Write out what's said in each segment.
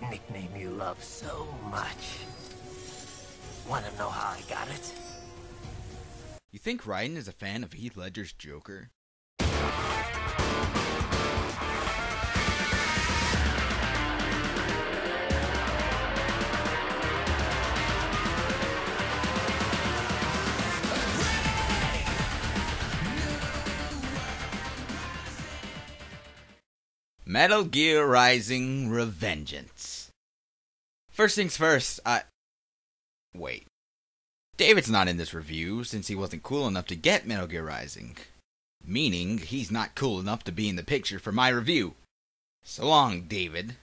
nickname you love so much. Want to know how I got it? You think Raiden is a fan of Heath Ledger's Joker? Metal Gear Rising: Revengeance. First things first, Wait. David's not in this review since he wasn't cool enough to get Metal Gear Rising. Meaning, he's not cool enough to be in the picture for my review. So long, David.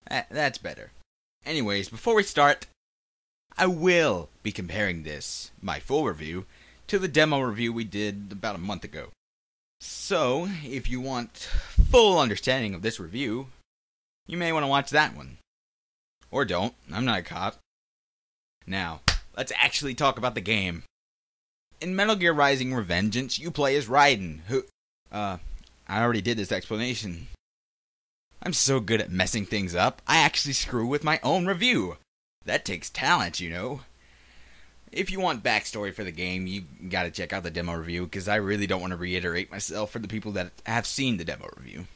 That's better. Anyways, before we start, I will be comparing this, my full review, to the demo review we did about a month ago. So, if you want full understanding of this review, you may want to watch that one. Or don't, I'm not a cop. Now, let's actually talk about the game. In Metal Gear Rising: Revengeance, you play as Raiden, who... I already did this explanation. I'm so good at messing things up, I actually screw with my own review. That takes talent, you know. If you want backstory for the game, you gotta check out the demo review, because I really don't want to reiterate myself for the people that have seen the demo review.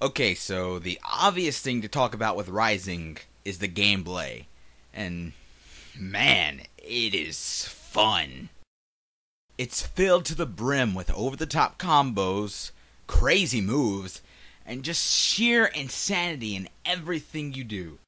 Okay, so the obvious thing to talk about with Rising is the gameplay. And, man, it is fun. It's filled to the brim with over-the-top combos, crazy moves, and just sheer insanity in everything you do.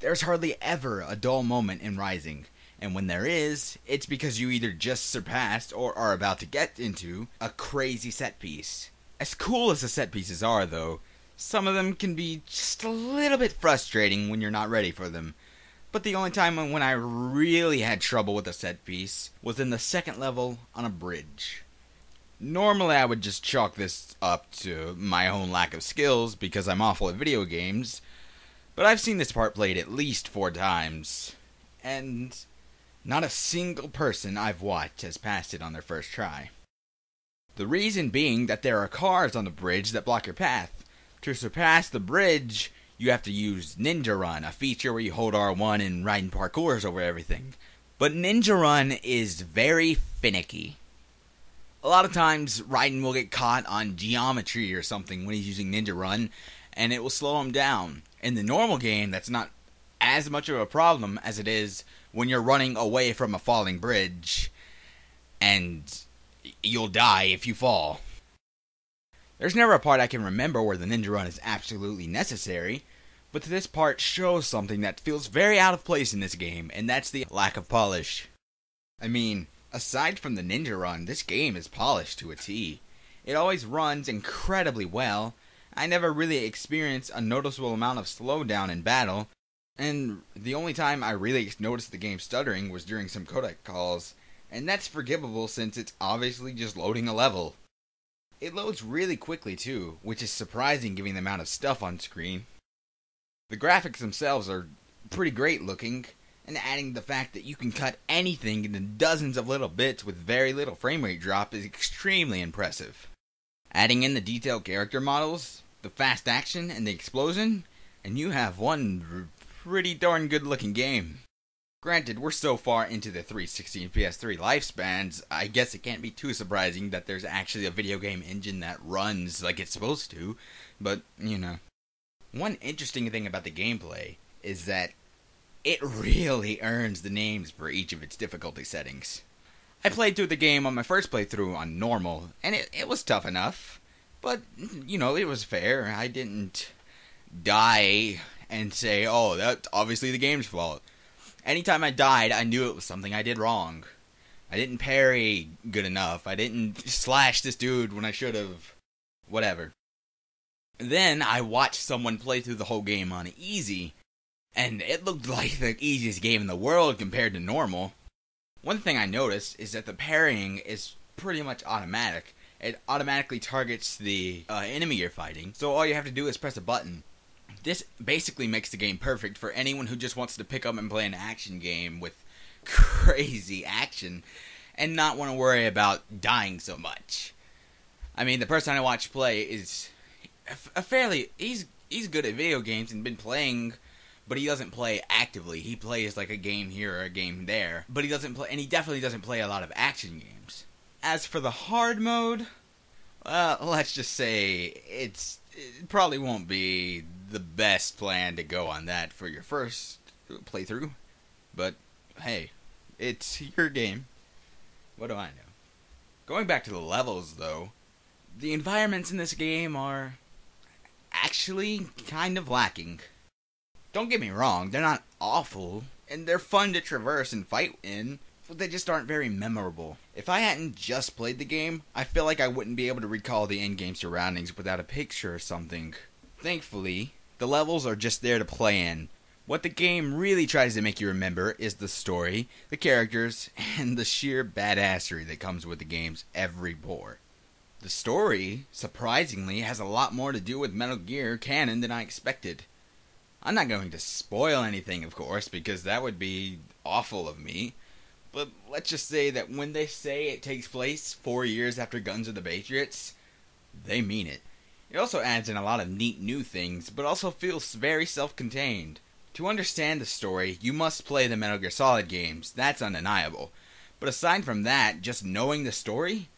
There's hardly ever a dull moment in Rising. And when there is, it's because you either just surpassed or are about to get into a crazy set piece. As cool as the set pieces are, though, some of them can be just a little bit frustrating when you're not ready for them. But the only time when I really had trouble with a set piece was in the second level on a bridge. Normally I would just chalk this up to my own lack of skills because I'm awful at video games, but I've seen this part played at least 4 times, and not a single person I've watched has passed it on their first try. The reason being that there are cars on the bridge that block your path. To surpass the bridge, you have to use Ninja Run, a feature where you hold R1 and Raiden parkours over everything. But Ninja Run is very finicky. A lot of times, Raiden will get caught on geometry or something when he's using Ninja Run, and it will slow him down. In the normal game, that's not as much of a problem as it is when you're running away from a falling bridge, and you'll die if you fall. There's never a part I can remember where the Ninja Run is absolutely necessary, but this part shows something that feels very out of place in this game, and that's the lack of polish. I mean, aside from the Ninja Run, this game is polished to a T. It always runs incredibly well. I never really experienced a noticeable amount of slowdown in battle, and the only time I really noticed the game stuttering was during some codec calls, and that's forgivable since it's obviously just loading a level. It loads really quickly too, which is surprising given the amount of stuff on screen. The graphics themselves are pretty great looking, and adding the fact that you can cut anything into dozens of little bits with very little frame rate drop is extremely impressive. Adding in the detailed character models, the fast action, and the explosion, and you have one pretty darn good looking game. Granted, we're so far into the 360 and PS3 lifespans, I guess it can't be too surprising that there's actually a video game engine that runs like it's supposed to, but, you know. One interesting thing about the gameplay is that it really earns the names for each of its difficulty settings. I played through the game on my first playthrough on normal, and it was tough enough, but, you know, it was fair. I didn't die and say, oh, that's obviously the game's fault. Anytime I died, I knew it was something I did wrong. I didn't parry good enough. I didn't slash this dude when I should have. Whatever. Then I watched someone play through the whole game on easy, and it looked like the easiest game in the world compared to normal. One thing I noticed is that the parrying is pretty much automatic. It automatically targets the enemy you're fighting, so all you have to do is press a button. This basically makes the game perfect for anyone who just wants to pick up and play an action game with crazy action and not want to worry about dying so much. I mean, the person I watch play is he's he's good at video games and been playing, but he doesn't play actively. He plays like a game here or a game there, but he doesn't play, and he definitely doesn't play a lot of action games. As for the hard mode, well, let's just say it probably won't be the best plan to go on that for your first playthrough, but hey, it's your game. What do I know? Going back to the levels, though, the environments in this game are actually kind of lacking. Don't get me wrong, they're not awful, and they're fun to traverse and fight in, but they just aren't very memorable. If I hadn't just played the game, I feel like I wouldn't be able to recall the in-game surroundings without a picture or something. Thankfully, the levels are just there to play in. What the game really tries to make you remember is the story, the characters, and the sheer badassery that comes with the game's every bore. The story, surprisingly, has a lot more to do with Metal Gear canon than I expected. I'm not going to spoil anything, of course, because that would be awful of me. But let's just say that when they say it takes place 4 years after Guns of the Patriots, they mean it. It also adds in a lot of neat new things, but also feels very self-contained. To understand the story, you must play the Metal Gear Solid games, that's undeniable. But aside from that, just knowing the story,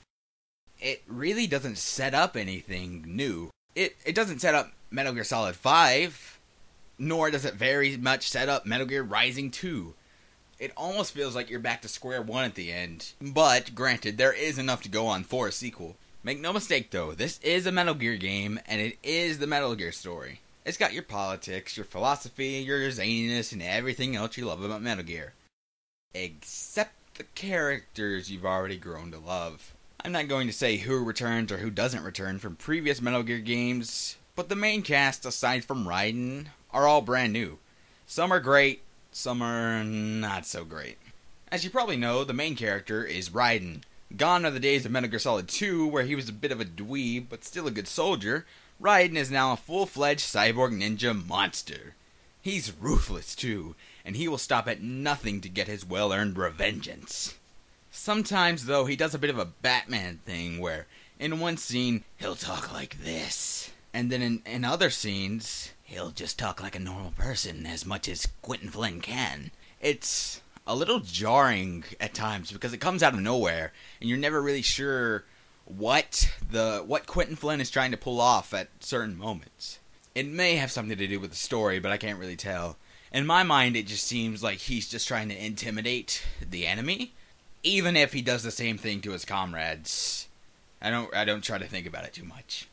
it really doesn't set up anything new. It doesn't set up Metal Gear Solid 5, nor does it very much set up Metal Gear Rising 2. It almost feels like you're back to square one at the end. But, granted, there is enough to go on for a sequel. Make no mistake though, this is a Metal Gear game, and it is the Metal Gear story. It's got your politics, your philosophy, your zaniness, and everything else you love about Metal Gear. Except the characters you've already grown to love. I'm not going to say who returns or who doesn't return from previous Metal Gear games, but the main cast, aside from Raiden, are all brand new. Some are great, some are not so great. As you probably know, the main character is Raiden. Gone are the days of Metal Gear Solid 2, where he was a bit of a dweeb, but still a good soldier. Raiden is now a full-fledged cyborg ninja monster. He's ruthless too, and he will stop at nothing to get his well-earned revengeance. Sometimes, though, he does a bit of a Batman thing where, in one scene, he'll talk like this. And then in other scenes, he'll just talk like a normal person as much as Quentin Flynn can. It's a little jarring at times because it comes out of nowhere, and you're never really sure what Quentin Flynn is trying to pull off at certain moments. It may have something to do with the story, but I can't really tell. In my mind, it just seems like he's just trying to intimidate the enemy, even if he does the same thing to his comrades. I don't try to think about it too much.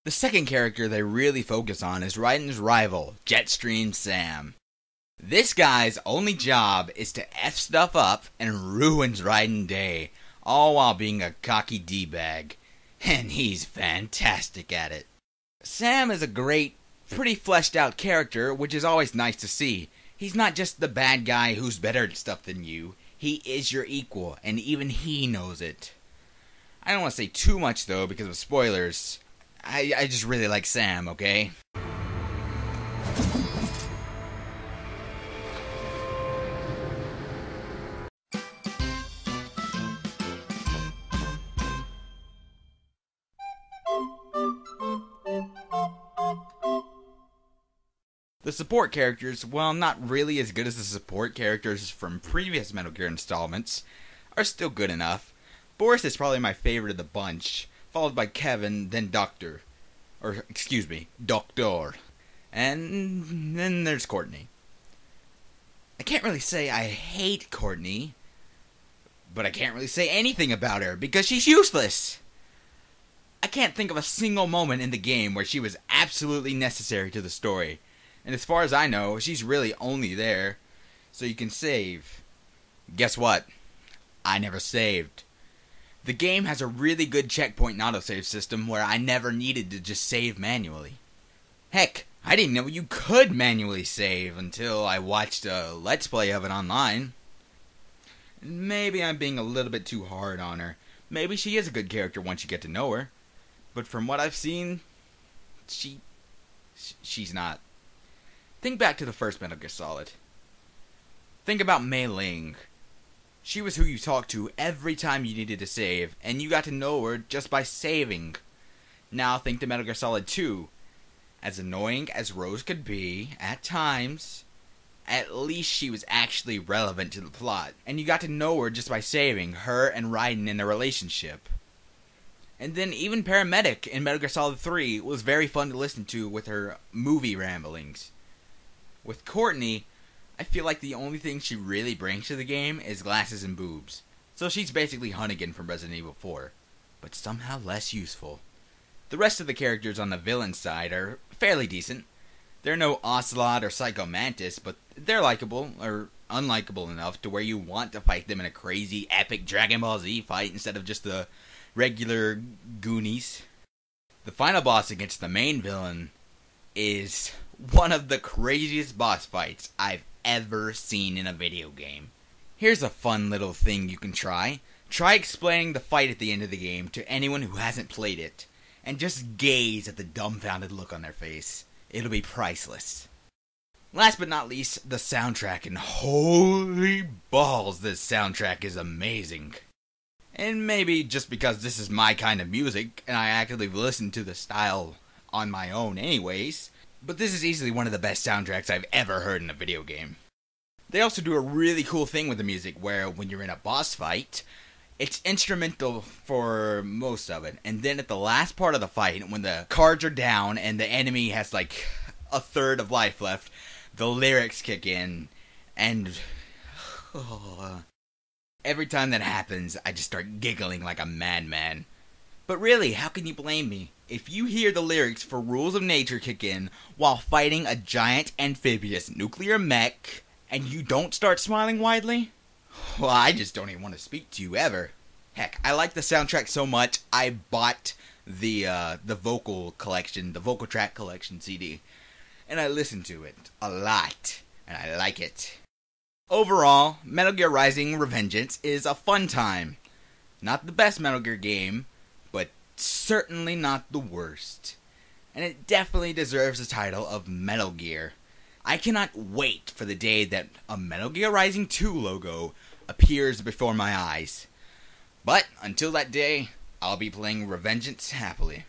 The second character they really focus on is Raiden's rival, Jetstream Sam. This guy's only job is to F stuff up and ruins Raiden Day, all while being a cocky D-bag. And he's fantastic at it. Sam is a great, pretty fleshed out character, which is always nice to see. He's not just the bad guy who's better at stuff than you. He is your equal, and even he knows it. I don't want to say too much, though, because of spoilers. I just really like Sam, okay? The support characters, while not really as good as the support characters from previous Metal Gear installments, are still good enough. Boris is probably my favorite of the bunch, followed by Kevin, then Doctor. And then there's Courtney. I can't really say I hate Courtney, but I can't really say anything about her because she's useless. I can't think of a single moment in the game where she was absolutely necessary to the story. And as far as I know, she's really only there so you can save. Guess what? I never saved. The game has a really good checkpoint and autosave system where I never needed to just save manually. Heck, I didn't know you could manually save until I watched a Let's Play of it online. Maybe I'm being a little bit too hard on her. Maybe she is a good character once you get to know her. But from what I've seen, she's not. Think back to the first Metal Gear Solid. Think about Mei Ling. She was who you talked to every time you needed to save, and you got to know her just by saving. Now think to Metal Gear Solid 2. As annoying as Rose could be, at times, at least she was actually relevant to the plot, and you got to know her just by saving her and Raiden in their relationship. And then even Paramedic in Metal Gear Solid 3 was very fun to listen to with her movie ramblings. With Courtney, I feel like the only thing she really brings to the game is glasses and boobs. So she's basically Hunnigan from Resident Evil 4, but somehow less useful. The rest of the characters on the villain side are fairly decent. They're no Ocelot or Psycho Mantis, but they're likable, or unlikable enough to where you want to fight them in a crazy, epic Dragon Ball Z fight instead of just the regular Goonies. The final boss against the main villain is one of the craziest boss fights I've ever seen in a video game. Here's a fun little thing you can try. Try explaining the fight at the end of the game to anyone who hasn't played it, and just gaze at the dumbfounded look on their face. It'll be priceless. Last but not least, the soundtrack, and holy balls, this soundtrack is amazing. And maybe just because this is my kind of music, and I actively listen to the style on my own anyways, but this is easily one of the best soundtracks I've ever heard in a video game. They also do a really cool thing with the music where when you're in a boss fight, it's instrumental for most of it, and then at the last part of the fight, when the cards are down and the enemy has like a third of life left, the lyrics kick in, and every time that happens, I just start giggling like a madman. But really, how can you blame me? If you hear the lyrics for Rules of Nature kick in while fighting a giant amphibious nuclear mech, and you don't start smiling widely? Well, I just don't even want to speak to you ever. Heck, I like the soundtrack so much, I bought the vocal collection, the vocal track collection CD, and I listen to it a lot, and I like it. Overall, Metal Gear Rising: Revengeance is a fun time. Not the best Metal Gear game, but certainly not the worst. And it definitely deserves the title of Metal Gear. I cannot wait for the day that a Metal Gear Rising 2 logo appears before my eyes. But until that day, I'll be playing Revengeance happily.